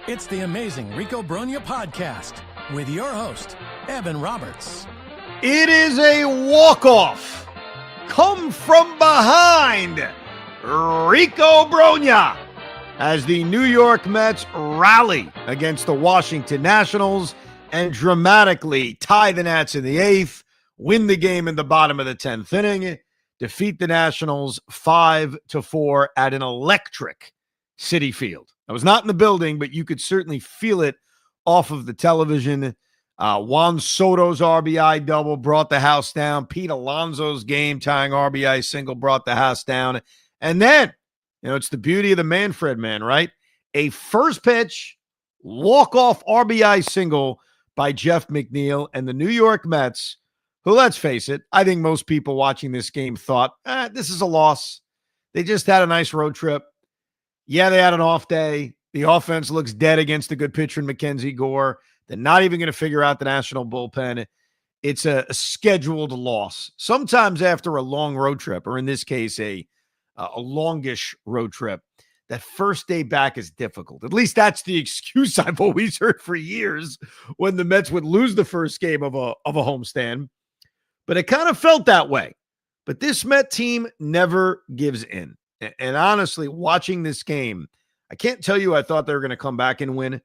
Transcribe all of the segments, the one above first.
It's the amazing Rico Brogna podcast with your host, Evan Roberts. It is a walk-off. Come from behind. Rico Brogna as the New York Mets rally against the Washington Nationals and dramatically tie the Nats in the eighth, win the game in the bottom of the 10th inning, defeat the Nationals 5-4 at an electric Citi Field. I was not in the building, but you could certainly feel it off of the television. Juan Soto's RBI double brought the house down. Pete Alonso's game-tying RBI single brought the house down. And then, it's the beauty of the Manfred man, right? A first pitch, walk-off RBI single by Jeff McNeil and the New York Mets, who, let's face it, I think most people watching this game thought, this is a loss. They just had a nice road trip. Yeah, they had an off day. The offense looks dead against a good pitcher in Mackenzie Gore. They're not even going to figure out the National bullpen. It's a scheduled loss. Sometimes after a long road trip, or in this case, a longish road trip, that first day back is difficult. At least that's the excuse I've always heard for years when the Mets would lose the first game of a homestand. But it kind of felt that way. But this Met team never gives in. And honestly, watching this game, I can't tell you I thought they were going to come back and win,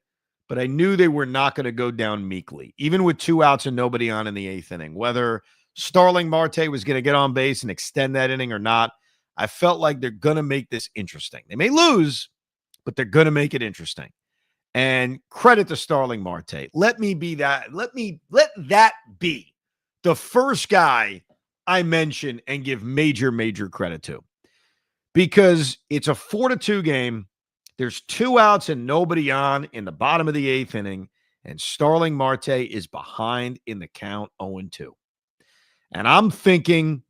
but I knew they were not going to go down meekly, even with 2 outs and nobody on in the eighth inning. Whether Starling Marte was going to get on base and extend that inning or not, I felt like they're going to make this interesting. They may lose, but they're going to make it interesting. And credit to Starling Marte. Let that be the first guy I mention and give major, major credit to. Because it's a 4-2 game. There's 2 outs and nobody on in the bottom of the eighth inning, and Starling Marte is behind in the count 0-2. And I'm thinking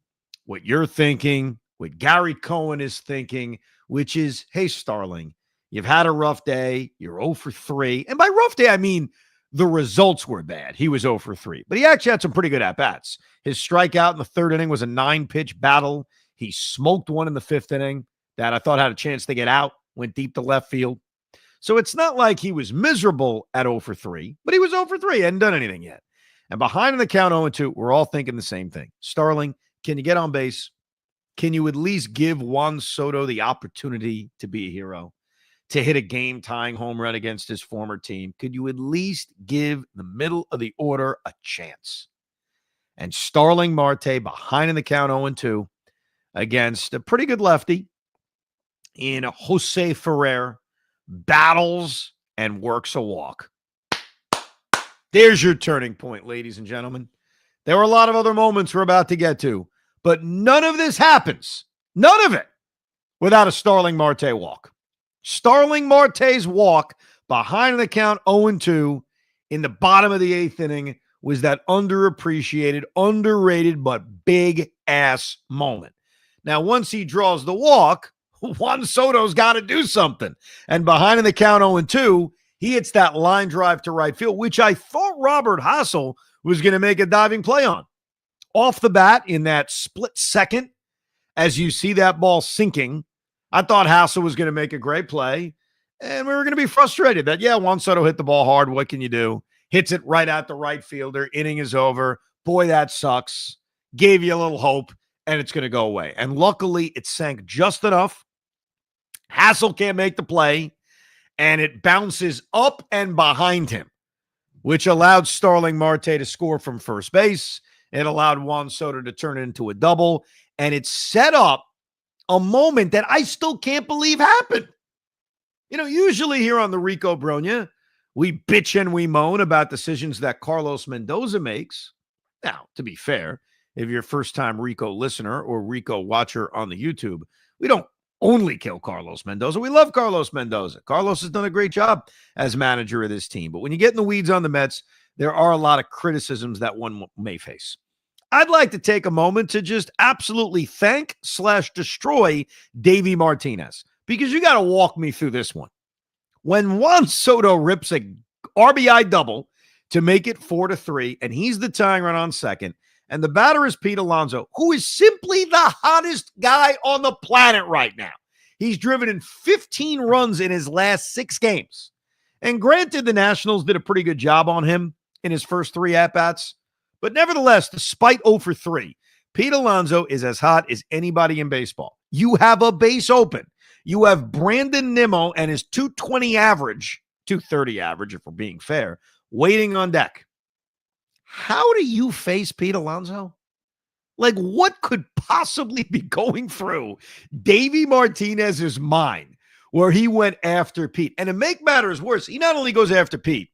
what you're thinking, what Gary Cohen is thinking, which is, hey, Starling, you've had a rough day. You're 0 for 3. And by rough day, I mean the results were bad. He was 0 for 3. But he actually had some pretty good at-bats. His strikeout in the third inning was a 9-pitch battle. He smoked one in the fifth inning that I thought had a chance to get out, went deep to left field. So it's not like he was miserable at 0 for 3, but he was 0 for 3, hadn't done anything yet. And behind in the count 0-2, we're all thinking the same thing. Starling, can you get on base? Can you at least give Juan Soto the opportunity to be a hero, to hit a game-tying home run against his former team? Could you at least give the middle of the order a chance? And Starling Marte behind in the count 0-2 against a pretty good lefty in Jose Ferrer, battles and works a walk. There's your turning point, ladies and gentlemen. There were a lot of other moments we're about to get to, but none of this happens, none of it, without a Starling Marte walk. Starling Marte's walk behind the count 0-2 in the bottom of the eighth inning was that underappreciated, underrated, but big-ass moment. Now, once he draws the walk, Juan Soto's got to do something. And behind in the count 0-2, he hits that line drive to right field, which I thought Robert Hassel was going to make a diving play on. Off the bat, in that split second, as you see that ball sinking, I thought Hassel was going to make a great play, and we were going to be frustrated that, Juan Soto hit the ball hard. What can you do? Hits it right out the right fielder. Inning is over. Boy, that sucks. Gave you a little hope. And it's going to go away. And luckily, it sank just enough. Hassel can't make the play, and it bounces up and behind him, which allowed Starling Marte to score from first base. It allowed Juan Soto to turn it into a double, and it set up a moment that I still can't believe happened. Usually here on the Rico Brogna, we bitch and we moan about decisions that Carlos Mendoza makes. Now, to be fair, if you're a first-time Rico listener or Rico watcher on the YouTube, we don't only kill Carlos Mendoza. We love Carlos Mendoza. Carlos has done a great job as manager of this team. But when you get in the weeds on the Mets, there are a lot of criticisms that one may face. I'd like to take a moment to just absolutely thank/destroy Davey Martinez, because you got to walk me through this one. When Juan Soto rips a RBI double to make it 4-3, and he's the tying run on second, and the batter is Pete Alonso, who is simply the hottest guy on the planet right now. He's driven in 15 runs in his last 6 games. And granted, the Nationals did a pretty good job on him in his first 3 at-bats. But nevertheless, despite 0 for 3, Pete Alonso is as hot as anybody in baseball. You have a base open. You have Brandon Nimmo and his 220 average, 230 average, if we're being fair, waiting on deck. How do you face Pete Alonso? Like, what could possibly be going through Davey Martinez's mind where he went after Pete? And to make matters worse, he not only goes after Pete,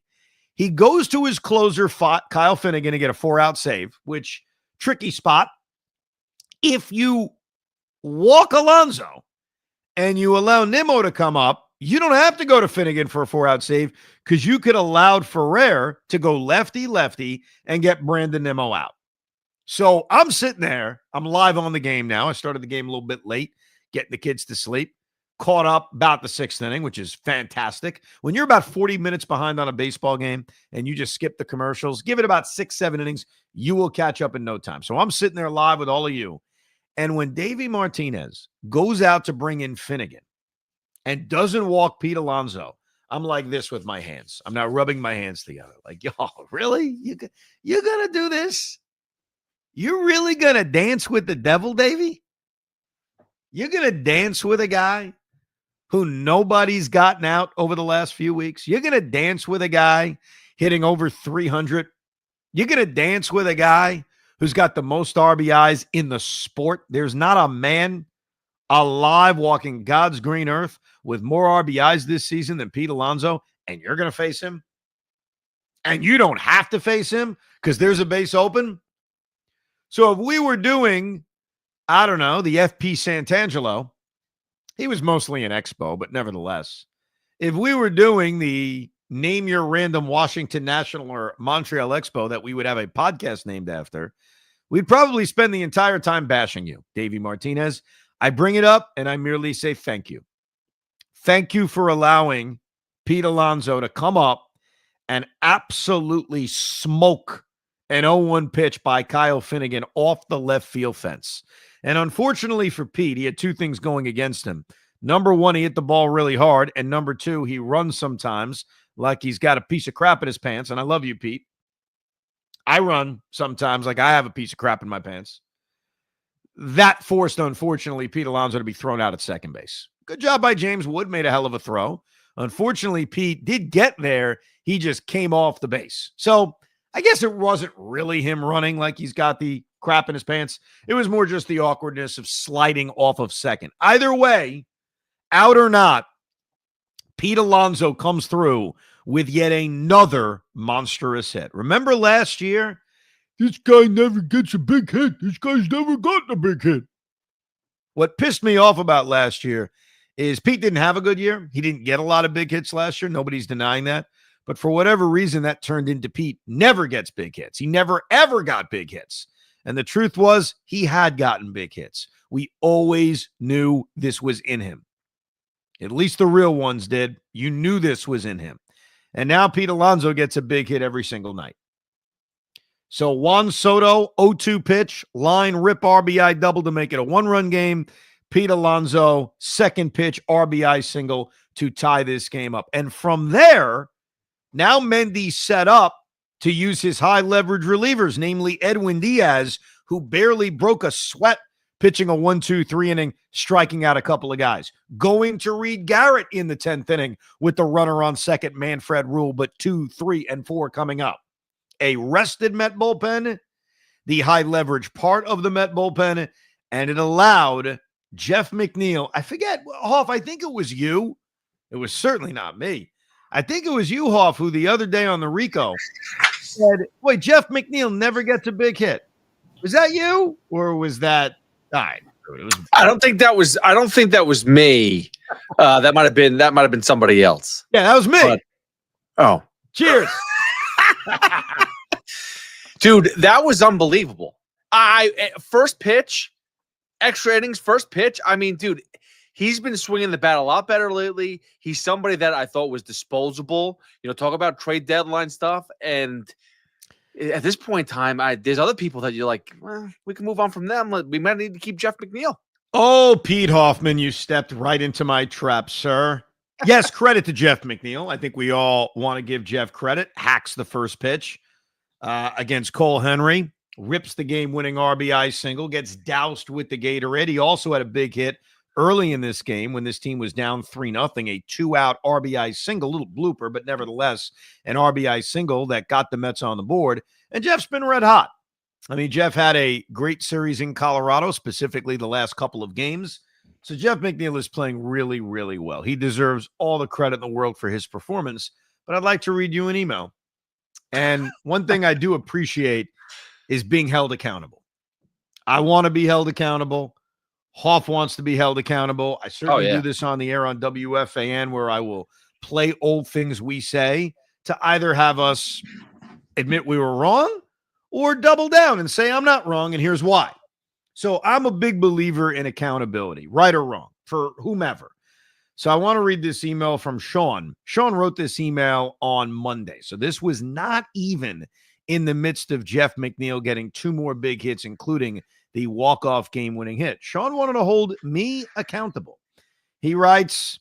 he goes to his closer, Kyle Finnegan, to get a 4-out save, which, tricky spot. If you walk Alonso and you allow Nimmo to come up, you don't have to go to Finnegan for a 4-out save because you could allow Ferrer to go lefty and get Brandon Nimmo out. So I'm sitting there. I'm live on the game now. I started the game a little bit late, getting the kids to sleep. Caught up about the 6th inning, which is fantastic. When you're about 40 minutes behind on a baseball game and you just skip the commercials, give it about 6-7 innings, you will catch up in no time. So I'm sitting there live with all of you. And when Davey Martinez goes out to bring in Finnegan and doesn't walk Pete Alonso, I'm like this with my hands. I'm not rubbing my hands together. Like, y'all, really? You're going to do this? You're really going to dance with the devil, Davey? You're going to dance with a guy who nobody's gotten out over the last few weeks? You're going to dance with a guy hitting over 300? You're going to dance with a guy who's got the most RBIs in the sport? There's not a man alive walking God's green earth with more RBIs this season than Pete Alonso, and you're going to face him? And you don't have to face him because there's a base open? So if we were doing, I don't know, the FP Santangelo, he was mostly an expo, but nevertheless, if we were doing the name your random Washington National or Montreal Expo that we would have a podcast named after, we'd probably spend the entire time bashing you, Davey Martinez. I bring it up and I merely say thank you. Thank you for allowing Pete Alonso to come up and absolutely smoke an 0-1 pitch by Kyle Finnegan off the left field fence. And unfortunately for Pete, he had 2 things going against him. Number 1, he hit the ball really hard. And number 2, he runs sometimes like he's got a piece of crap in his pants. And I love you, Pete. I run sometimes like I have a piece of crap in my pants. That forced, unfortunately, Pete Alonso to be thrown out at second base. Good job by James Wood. Made a hell of a throw. Unfortunately, Pete did get there. He just came off the base. So I guess it wasn't really him running like he's got the crap in his pants. It was more just the awkwardness of sliding off of second. Either way, out or not, Pete Alonso comes through with yet another monstrous hit. Remember last year? This guy never gets a big hit. This guy's never gotten a big hit. What pissed me off about last year is Pete didn't have a good year. He didn't get a lot of big hits last year. Nobody's denying that. But for whatever reason, that turned into Pete never gets big hits. He never, ever got big hits. And the truth was, he had gotten big hits. We always knew this was in him. At least the real ones did. You knew this was in him. And now Pete Alonso gets a big hit every single night. So Juan Soto, 0-2 pitch, line rip RBI double to make it a 1-run game. Pete Alonso, second pitch, RBI single to tie this game up. And from there, now Mendy's set up to use his high leverage relievers, namely Edwin Diaz, who barely broke a sweat pitching a 1-2-3 inning, striking out a couple of guys. Going to read Garrett in the 10th inning with the runner on second, Manfred Rule, but 2, 3, and 4 coming up. A rested Met bullpen, the high leverage part of the Met bullpen, and it allowed Jeff McNeil. I forget, Hoff, I think it was you. It was certainly not me. I think it was you, Hoff, who the other day on the Rico said, boy, Jeff McNeil never gets a big hit. Was that you? Or was that I don't think that was me. That might have been somebody else. Yeah, that was me. Oh. Cheers. Dude, that was unbelievable. First pitch, extra innings, first pitch. I mean, dude, he's been swinging the bat a lot better lately. He's somebody that I thought was disposable. Talk about trade deadline stuff. And at this point in time, there's other people that you're like, well, we can move on from them. We might need to keep Jeff McNeil. Oh, Pete Hoffman, you stepped right into my trap, sir. Yes, credit to Jeff McNeil. I think we all want to give Jeff credit. Hacks the first pitch against Cole Henry. Rips the game-winning RBI single. Gets doused with the Gatorade. He also had a big hit early in this game when this team was down 3-0. A two-out RBI single. Little blooper, but nevertheless an RBI single that got the Mets on the board. And Jeff's been red hot. I mean, Jeff had a great series in Colorado, specifically the last couple of games. So Jeff McNeil is playing really, really well. He deserves all the credit in the world for his performance. But I'd like to read you an email. And one thing I do appreciate is being held accountable. I want to be held accountable. Hoff wants to be held accountable. I certainly do this on the air on WFAN, where I will play old things we say to either have us admit we were wrong or double down and say I'm not wrong and here's why. So I'm a big believer in accountability, right or wrong, for whomever. So I want to read this email from Sean. Sean wrote this email on Monday. So this was not even in the midst of Jeff McNeil getting two more big hits, including the walk-off game-winning hit. Sean wanted to hold me accountable. He writes,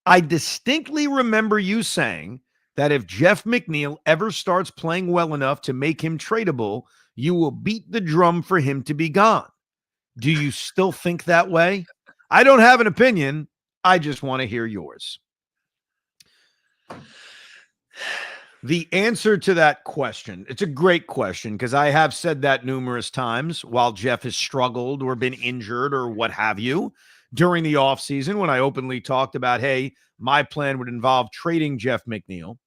I distinctly remember you saying that if Jeff McNeil ever starts playing well enough to make him tradable, you will beat the drum for him to be gone. Do you still think that way? I don't have an opinion. I just want to hear yours. The answer to that question, it's a great question because I have said that numerous times while Jeff has struggled or been injured or what have you during the offseason when I openly talked about, hey, my plan would involve trading Jeff McNeil.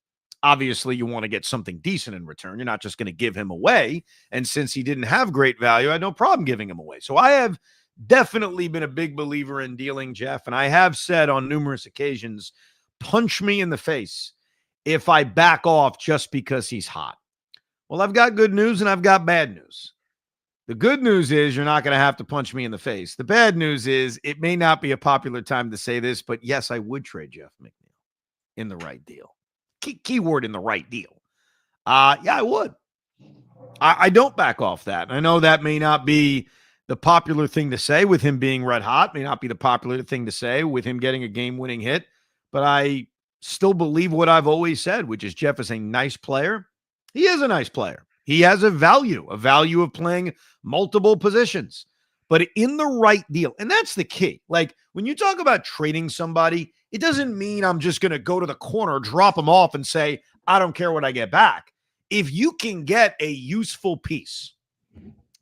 Obviously, you want to get something decent in return. You're not just going to give him away. And since he didn't have great value, I had no problem giving him away. So I have definitely been a big believer in dealing Jeff. And I have said on numerous occasions, punch me in the face if I back off just because he's hot. Well, I've got good news and I've got bad news. The good news is you're not going to have to punch me in the face. The bad news is it may not be a popular time to say this, but yes, I would trade Jeff McNeil in the right deal. Keyword in the right deal. Yeah, I would. I don't back off that. I know that may not be the popular thing to say with him being red hot, may not be the popular thing to say with him getting a game-winning hit, but I still believe what I've always said, which is Jeff is a nice player. He is a nice player. He has a value of playing multiple positions, but in the right deal. And that's the key. Like when you talk about trading somebody, it doesn't mean I'm just going to go to the corner, drop them off and say, I don't care what I get back. If you can get a useful piece,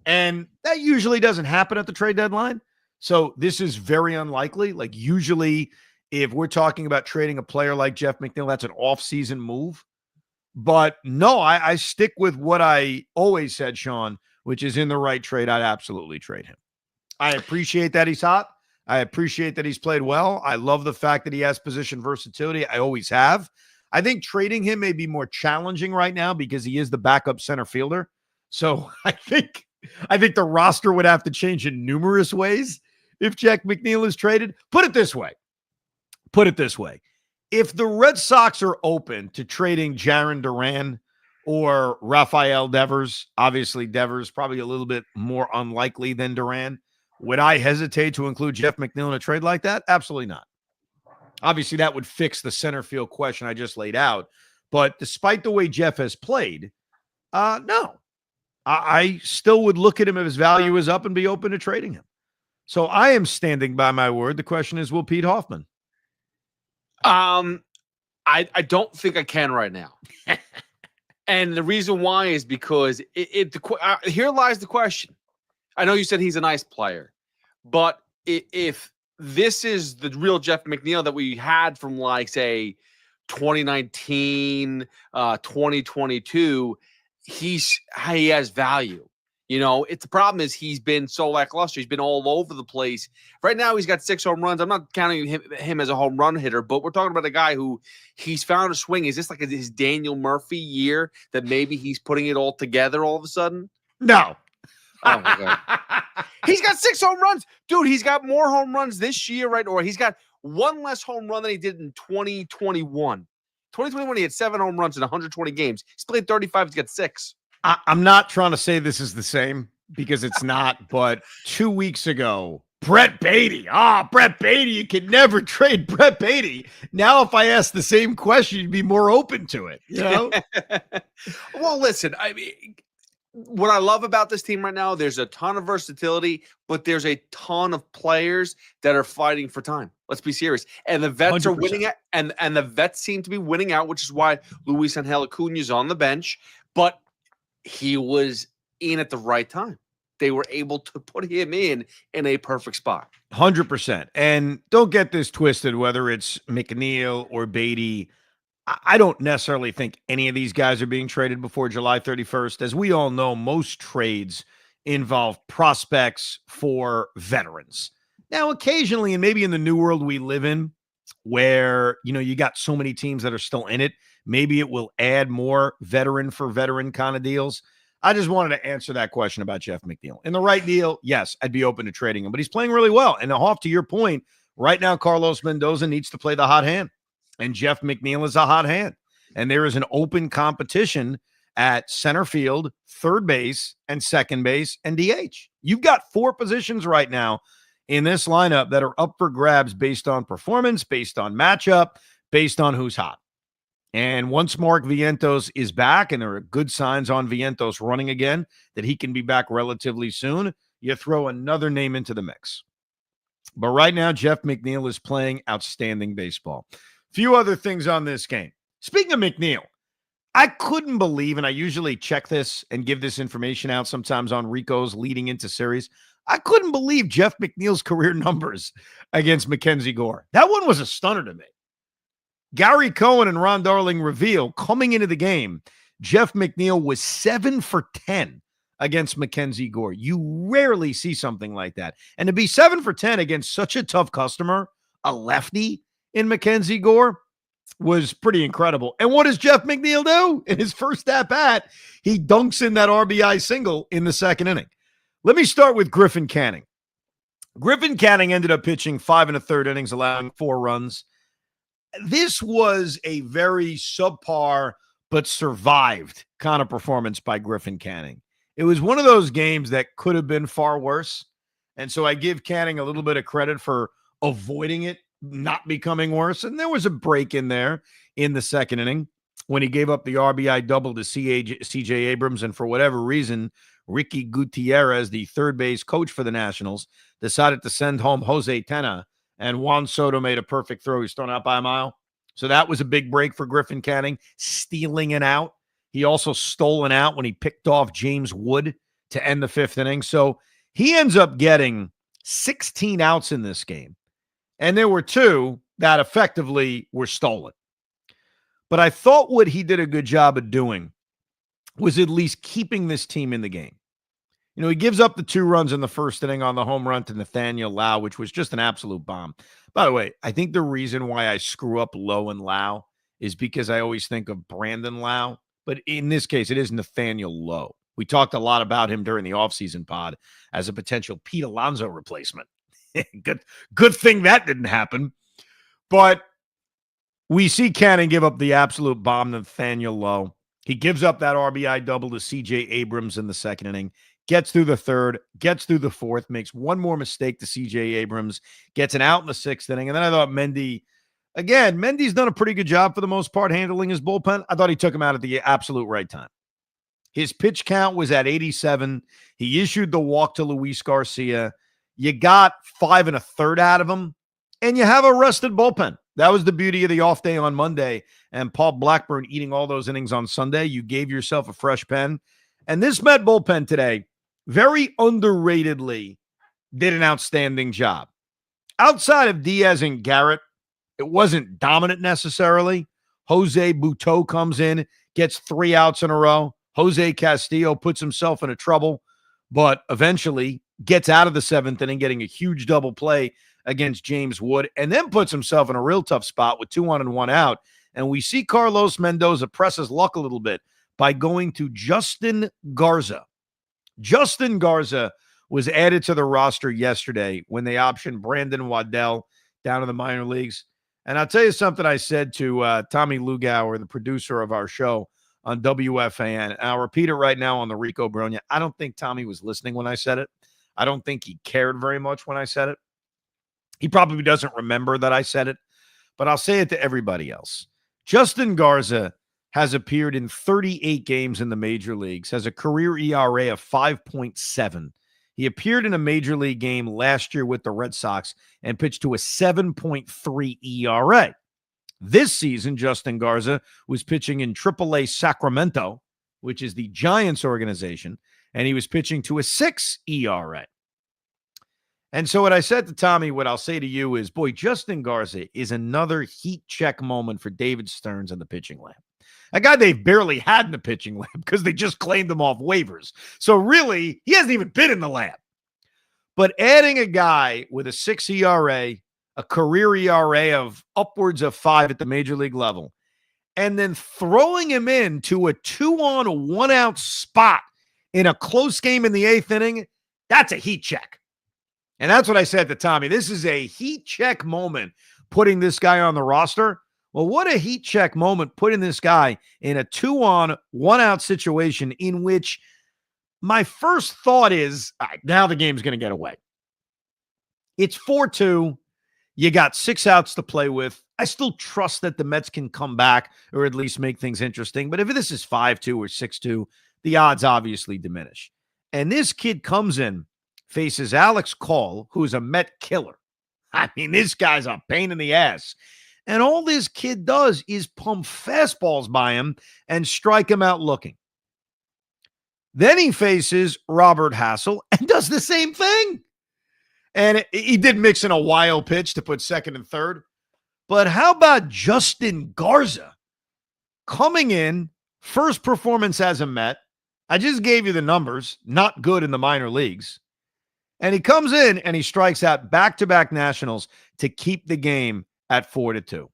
and that usually doesn't happen at the trade deadline. So this is very unlikely. Like usually if we're talking about trading a player like Jeff McNeil, that's an off-season move. But no, I stick with what I always said, Sean, which is in the right trade, I'd absolutely trade him. I appreciate that he's hot. I appreciate that he's played well. I love the fact that he has position versatility. I always have. I think trading him may be more challenging right now because he is the backup center fielder. So I think the roster would have to change in numerous ways if Jeff McNeil is traded. Put it this way. If the Red Sox are open to trading Jarren Duran or Rafael Devers, obviously Devers probably a little bit more unlikely than Duran, would I hesitate to include Jeff McNeil in a trade like that? Absolutely not. Obviously, that would fix the center field question I just laid out. But despite the way Jeff has played, no. I still would look at him if his value is up and be open to trading him. So I am standing by my word. The question is, will Pete Hoffman? I don't think I can right now. And the reason why is because here lies the question. I know you said he's a nice player, but if this is the real Jeff McNeil that we had from like, say, 2019, 2022, he has value. You know, the problem is he's been so lackluster. He's been all over the place. Right now, he's got 6 home runs. I'm not counting him as a home run hitter, but we're talking about a guy who he's found a swing. Is this like his Daniel Murphy year that maybe he's putting it all together all of a sudden? No. Oh, my God. He's got 6 home runs. Dude, he's got more home runs this year, right? Or he's got one less home run than he did in 2021. 2021, he had 7 home runs in 120 games. He's played 35. He's got 6. I'm not trying to say this is the same because it's not, but 2 weeks ago, Brett Beatty. Brett Beatty. You can never trade Brett Beatty. Now, if I ask the same question, you'd be more open to it, you know? Well, listen, I mean, what I love about this team right now, there's a ton of versatility, but there's a ton of players that are fighting for time. Let's be serious. And the vets 100%. are winning it, and the vets seem to be winning out, which is why Luis Angel Acuna is on the bench. But he was in at the right time. They were able to put him in a perfect spot. 100%. And don't get this twisted, whether it's McNeil or Beatty. I don't necessarily think any of these guys are being traded before July 31st. As we all know, most trades involve prospects for veterans. Now, occasionally, and maybe in the new world we live in, where, you got so many teams that are still in it, maybe it will add more veteran for veteran kind of deals. I just wanted to answer that question about Jeff McNeil. In the right deal, yes, I'd be open to trading him, but he's playing really well. And off to your point, right now, Carlos Mendoza needs to play the hot hand, and Jeff McNeil is a hot hand. And there is an open competition at center field, third base, and second base, and DH. You've got 4 positions right now in this lineup that are up for grabs based on performance, based on matchup, based on who's hot. And once Mark Vientos is back, and there are good signs on Vientos running again, that he can be back relatively soon, you throw another name into the mix. But right now, Jeff McNeil is playing outstanding baseball. Few other things on this game. Speaking of McNeil, I couldn't believe, and I usually check this and give this information out sometimes on Rico's leading into series. I couldn't believe Jeff McNeil's career numbers against Mackenzie Gore. That one was a stunner to me. Gary Cohen and Ron Darling reveal coming into the game, Jeff McNeil was 7 for 10 against Mackenzie Gore. You rarely see something like that. And to be 7 for 10 against such a tough customer, a lefty in Mackenzie Gore, was pretty incredible. And what does Jeff McNeil do? In his first at-bat, he dunks in that RBI single in the second inning. Let me start with Griffin Canning. Griffin Canning ended up pitching 5 1/3 innings, allowing 4 runs. This was a very subpar but survived kind of performance by Griffin Canning. It was one of those games that could have been far worse. And so I give Canning a little bit of credit for avoiding it not becoming worse. And there was a break in there in the second inning when he gave up the RBI double to CJ Abrams. And for whatever reason, Ricky Gutierrez, the third base coach for the Nationals, decided to send home Jose Tena, and Juan Soto made a perfect throw. He's thrown out by a mile. So that was a big break for Griffin Canning, stealing an out. He also stole an out when he picked off James Wood to end the 5th inning. So he ends up getting 16 outs in this game. And there were 2 that effectively were stolen. But I thought what he did a good job of doing was at least keeping this team in the game. He gives up the 2 runs in the first inning on the home run to Nathaniel Lau, which was just an absolute bomb. By the way, I think the reason why I screw up Lowe and Lau is because I always think of Brandon Lau. But in this case, it is Nathaniel Lowe. We talked a lot about him during the offseason pod as a potential Pete Alonso replacement. Good thing that didn't happen. But we see Canning give up the absolute bomb to Nathaniel Lowe. He gives up that RBI double to CJ Abrams in the second inning, gets through the third, gets through the fourth, makes one more mistake to CJ Abrams, gets an out in the 6th inning. And then I thought Mendy's done a pretty good job for the most part handling his bullpen. I thought he took him out at the absolute right time. His pitch count was at 87. He issued the walk to Luis Garcia. You got 5 1/3 out of him, and you have a rested bullpen. That was the beauty of the off day on Monday, and Paul Blackburn eating all those innings on Sunday. You gave yourself a fresh pen. And this Met bullpen today, very underratedly, did an outstanding job. Outside of Diaz and Garrett, it wasn't dominant necessarily. Jose Butto comes in, gets 3 outs in a row. Jose Castillo puts himself into trouble, but eventually gets out of the 7th inning, getting a huge double play against James Wood, and then puts himself in a real tough spot with 2 on and 1 out. And we see Carlos Mendoza press his luck a little bit by going to Justin Garza. Justin Garza was added to the roster yesterday when they optioned Brandon Waddell down to the minor leagues. And I'll tell you something I said to Tommy Lugauer, the producer of our show on WFAN. And I'll repeat it right now on the Rico Brogna. I don't think Tommy was listening when I said it. I don't think he cared very much when I said it. He probably doesn't remember that I said it, but I'll say it to everybody else. Justin Garza has appeared in 38 games in the major leagues, has a career ERA of 5.7. He appeared in a major league game last year with the Red Sox and pitched to a 7.3 ERA. This season, Justin Garza was pitching in AAA Sacramento, which is the Giants organization, and he was pitching to a 6 ERA. And so what I said to Tommy, what I'll say to you is, boy, Justin Garza is another heat check moment for David Stearns and the pitching lab. A guy they've barely had in the pitching lab because they just claimed him off waivers. So really, he hasn't even been in the lab. But adding a guy with a 6 ERA, a career ERA of upwards of 5 at the major league level, and then throwing him into a 2-on, 1-out spot in a close game in the 8th inning, that's a heat check. And that's what I said to Tommy. This is a heat check moment putting this guy on the roster. Well, what a heat check moment putting this guy in a 2-on, 1-out situation in which my first thought is, all right, now the game's going to get away. It's 4-2. You got 6 outs to play with. I still trust that the Mets can come back or at least make things interesting. But if this is 5-2 or 6-2, the odds obviously diminish. And this kid comes in, faces Alex Call, who's a Met killer. I mean, this guy's a pain in the ass. And all this kid does is pump fastballs by him and strike him out looking. Then he faces Robert Hassel and does the same thing. And he did mix in a wild pitch to put second and third. But how about Justin Garza coming in, first performance as a Met? I just gave you the numbers, not good in the minor leagues. And he comes in and he strikes out back-to-back Nationals to keep the game at 4-2.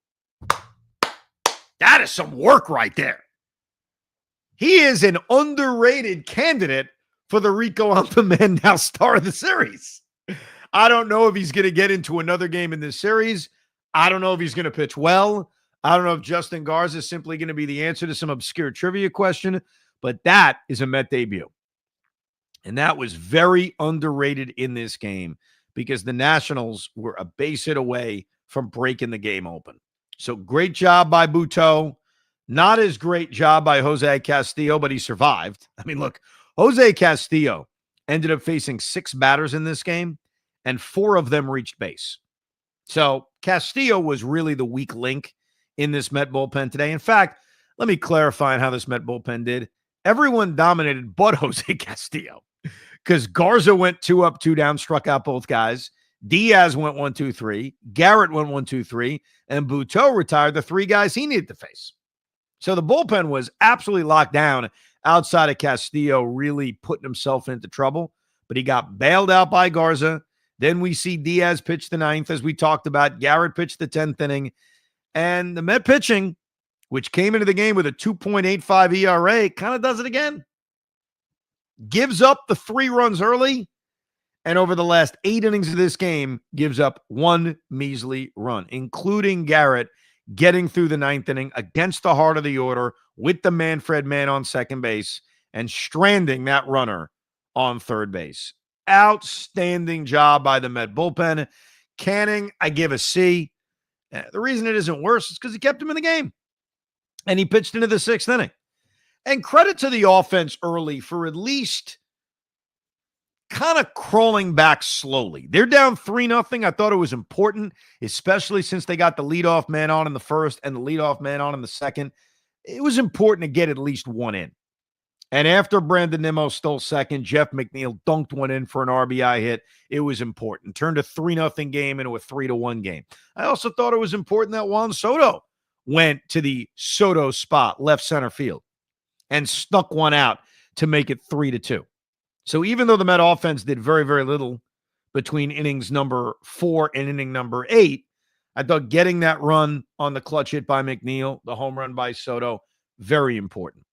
That is some work right there. He is an underrated candidate for the Rico I'm the Man Now star of the series. I don't know if he's going to get into another game in this series. I don't know if he's going to pitch well. I don't know if Justin Garza is simply going to be the answer to some obscure trivia question, but that is a Met debut. And that was very underrated in this game because the Nationals were a base hit away from breaking the game open. So great job by Buteau. Not as great job by Jose Castillo, but he survived. I mean, look, Jose Castillo ended up facing 6 batters in this game, and 4 of them reached base. So Castillo was really the weak link in this Met bullpen today. In fact, let me clarify on how this Met bullpen did. Everyone dominated but Jose Castillo because Garza went 2 up, 2 down, struck out both guys. Diaz went 1-2-3. Garrett went 1-2-3. And Buteau retired the 3 guys he needed to face. So the bullpen was absolutely locked down outside of Castillo really putting himself into trouble. But he got bailed out by Garza. Then we see Diaz pitch the 9th, as we talked about. Garrett pitched the 10th inning. And the Met pitching, which came into the game with a 2.85 ERA, kind of does it again. Gives up the 3 runs early. And over the last 8 innings of this game, gives up 1 measly run, including Garrett getting through the 9th inning against the heart of the order with the Manfred man on second base and stranding that runner on third base. Outstanding job by the Met bullpen. Canning, I give a C. The reason it isn't worse is because he kept him in the game. And he pitched into the 6th inning. And credit to the offense early for at least kind of crawling back slowly. They're down 3-0. I thought it was important, especially since they got the leadoff man on in the first and the leadoff man on in the second. It was important to get at least 1 in. And after Brandon Nimmo stole second, Jeff McNeil dunked 1 in for an RBI hit. It was important. Turned a 3-0 game into a 3-1 game. I also thought it was important that Juan Soto went to the Soto spot, left center field, and snuck 1 out to make it 3-2. So even though the Met offense did very, very little between innings number 4 and inning number 8, I thought getting that run on the clutch hit by McNeil, the home run by Soto, very important.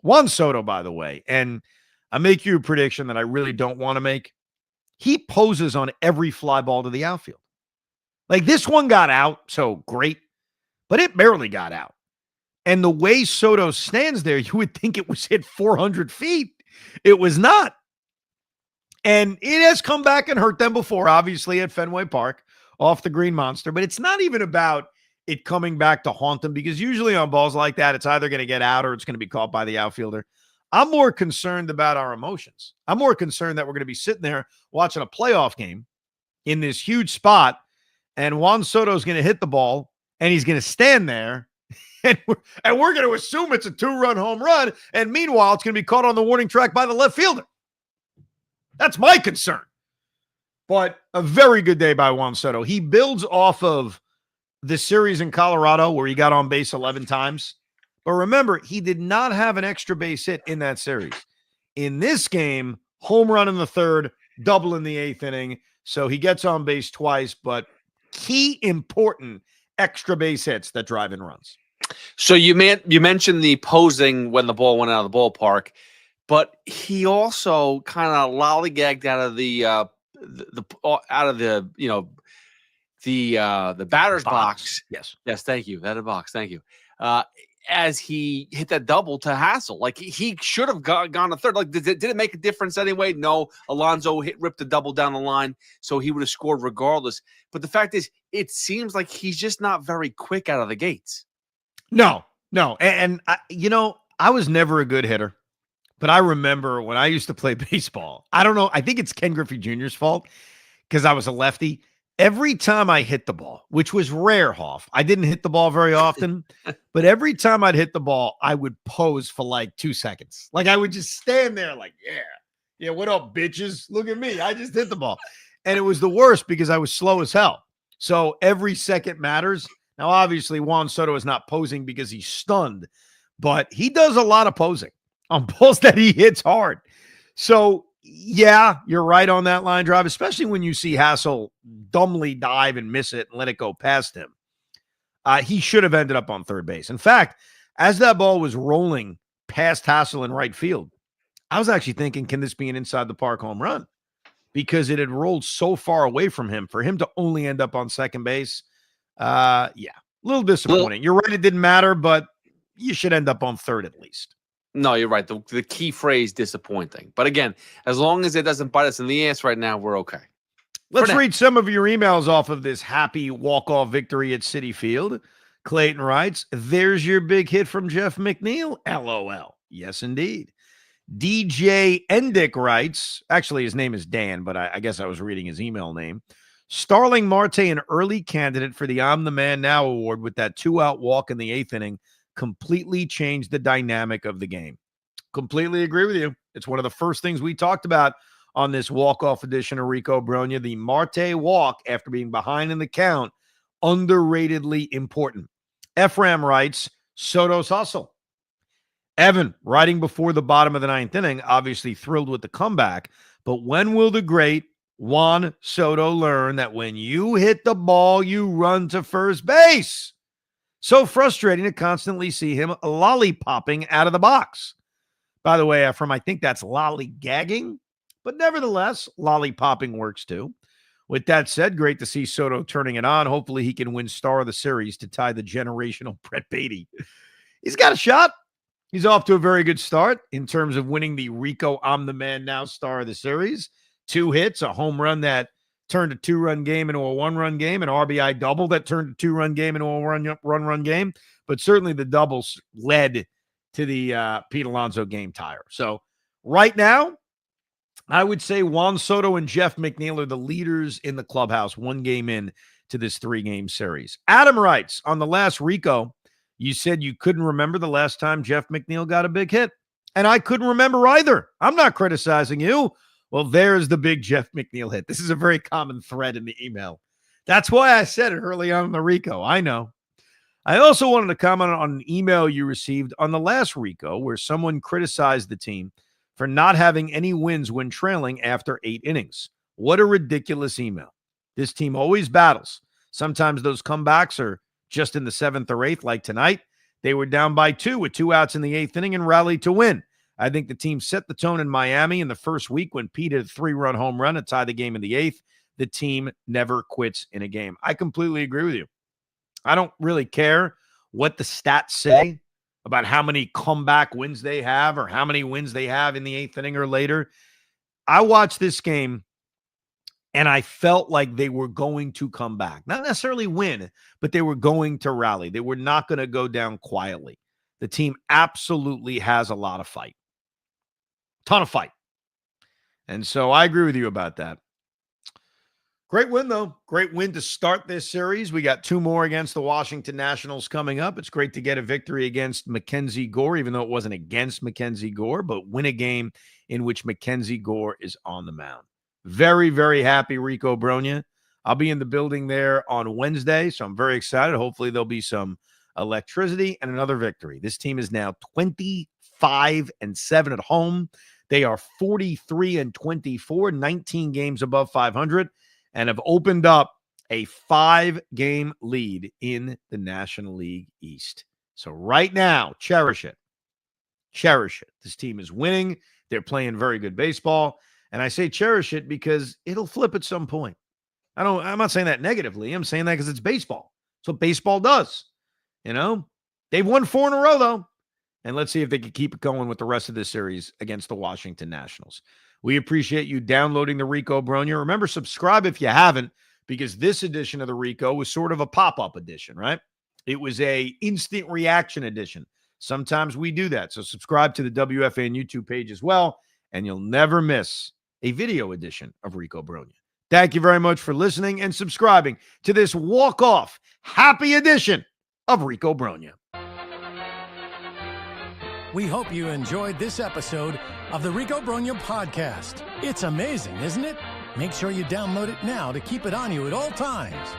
Juan Soto, by the way, and I make you a prediction that I really don't want to make. He poses on every fly ball to the outfield. Like this one got out, so great, but it barely got out. And the way Soto stands there, you would think it was hit 400 feet. It was not. And it has come back and hurt them before, obviously, at Fenway Park off the Green Monster. But it's not even about it coming back to haunt them, because usually on balls like that, it's either going to get out or it's going to be caught by the outfielder. I'm more concerned about our emotions. I'm more concerned that we're going to be sitting there watching a playoff game in this huge spot, and Juan Soto is going to hit the ball, and he's going to stand there, and we're going to assume it's a 2-run home run, and meanwhile, it's going to be caught on the warning track by the left fielder. That's my concern. But a very good day by Juan Soto. He builds off of the series in Colorado where he got on base 11 times. But remember, he did not have an extra base hit in that series. In this game, home run in the third, double in the 8th inning. So he gets on base twice, but key important extra base hits that drive in runs. So you mentioned the posing when the ball went out of the ballpark, but he also kind of lollygagged out of the batter's box. Yes, thank you. That box, thank you. As he hit that double to Hassel, like he should have gone a third. Like, did it make a difference anyway? No, Alonso ripped the double down the line, so he would have scored regardless. But the fact is, it seems like he's just not very quick out of the gates. No. And I was never a good hitter, but I remember when I used to play baseball, I don't know, I think it's Ken Griffey Jr.'s fault because I was a lefty. Every time I hit the ball, which was rare, Hoff, I didn't hit the ball very often, but every time I'd hit the ball, I would pose for like 2 seconds. Like I would just stand there like, yeah, what up, bitches? Look at me. I just hit the ball. And it was the worst because I was slow as hell. So every second matters. Now, obviously, Juan Soto is not posing because he's stunned, but he does a lot of posing on balls that he hits hard. So, yeah, you're right on that line drive, especially when you see Hassel dumbly dive and miss it and let it go past him. He should have ended up on third base. In fact, as that ball was rolling past Hassel in right field, I was actually thinking, can this be an inside the park home run? Because it had rolled so far away from him for him to only end up on second base. A little disappointing. You're right, it didn't matter, but you should end up on third at least. No, you're right. The key phrase, disappointing. But again, as long as it doesn't bite us in the ass right now, we're okay. Let's read some of your emails off of this happy walk-off victory at Citi Field. Clayton writes, there's your big hit from Jeff McNeil. LOL. Yes, indeed. DJ Endick writes, actually his name is Dan, but I guess I was reading his email name. Starling Marte, an early candidate for the I'm the Man Now award with that 2-out walk in the 8th inning, completely changed the dynamic of the game. Completely agree with you. It's one of the first things we talked about on this walk-off edition of Rico Brogna. The Marte walk after being behind in the count, underratedly important. Ephraim writes, Soto's hustle. Evan, writing before the bottom of the 9th inning, obviously thrilled with the comeback, but when will the great Juan Soto learn that when you hit the ball, you run to first base? So frustrating to constantly see him lollipopping out of the box. By the way, Ephraim, I think that's lollygagging, but nevertheless, lollipopping works too. With that said, great to see Soto turning it on. Hopefully he can win star of the series to tie the generational Brett Beatty. He's got a shot. He's off to a very good start in terms of winning the Rico I'm the Man Now star of the series. 2 hits, a home run that turned a 2-run game into a 1-run game, an RBI double that turned a 2-run game into a run game. But certainly the doubles led to the Pete Alonso game tire. So right now, I would say Juan Soto and Jeff McNeil are the leaders in the clubhouse, 1 game in to this 3-game series. Adam writes, on the last Rico, you said you couldn't remember the last time Jeff McNeil got a big hit. And I couldn't remember either. I'm not criticizing you. Well, there's the big Jeff McNeil hit. This is a very common thread in the email. That's why I said it early on in the Rico. I know. I also wanted to comment on an email you received on the last Rico where someone criticized the team for not having any wins when trailing after 8 innings. What a ridiculous email. This team always battles. Sometimes those comebacks are just in the 7th or 8th, like tonight. They were down by 2 with 2 outs in the 8th inning and rallied to win. I think the team set the tone in Miami in the first week when Pete had a 3-run home run to tie the game in the 8th. The team never quits in a game. I completely agree with you. I don't really care what the stats say about how many comeback wins they have or how many wins they have in the 8th inning or later. I watched this game and I felt like they were going to come back. Not necessarily win, but they were going to rally. They were not going to go down quietly. The team absolutely has a lot of fight. Ton of fight. And so I agree with you about that. Great win, though. Great win to start this series. We got 2 more against the Washington Nationals coming up. It's great to get a victory against Mackenzie Gore, even though it wasn't against Mackenzie Gore, but win a game in which Mackenzie Gore is on the mound. Very, very happy, Rico Brogna. I'll be in the building there on Wednesday, so I'm very excited. Hopefully there'll be some electricity and another victory. This team is now 25-7 at home. They are 43-24, 19 games above 500. And have opened up a 5-game lead in the National League East. So right now, cherish it. Cherish it. This team is winning. They're playing very good baseball. And I say cherish it because it'll flip at some point. I'm not saying that negatively. I'm saying that because it's baseball. It's what baseball does. You know, they've won 4 in a row, though. And let's see if they can keep it going with the rest of this series against the Washington Nationals. We appreciate you downloading the Rico Brogna. Remember, subscribe if you haven't, because this edition of the Rico was sort of a pop-up edition, right? It was a instant reaction edition. Sometimes we do that. So subscribe to the WFAN YouTube page as well, and you'll never miss a video edition of Rico Brogna. Thank you very much for listening and subscribing to this walk-off happy edition of Rico Brogna. We hope you enjoyed this episode of the Rico Brogna podcast. It's amazing, isn't it? Make sure you download it now to keep it on you at all times.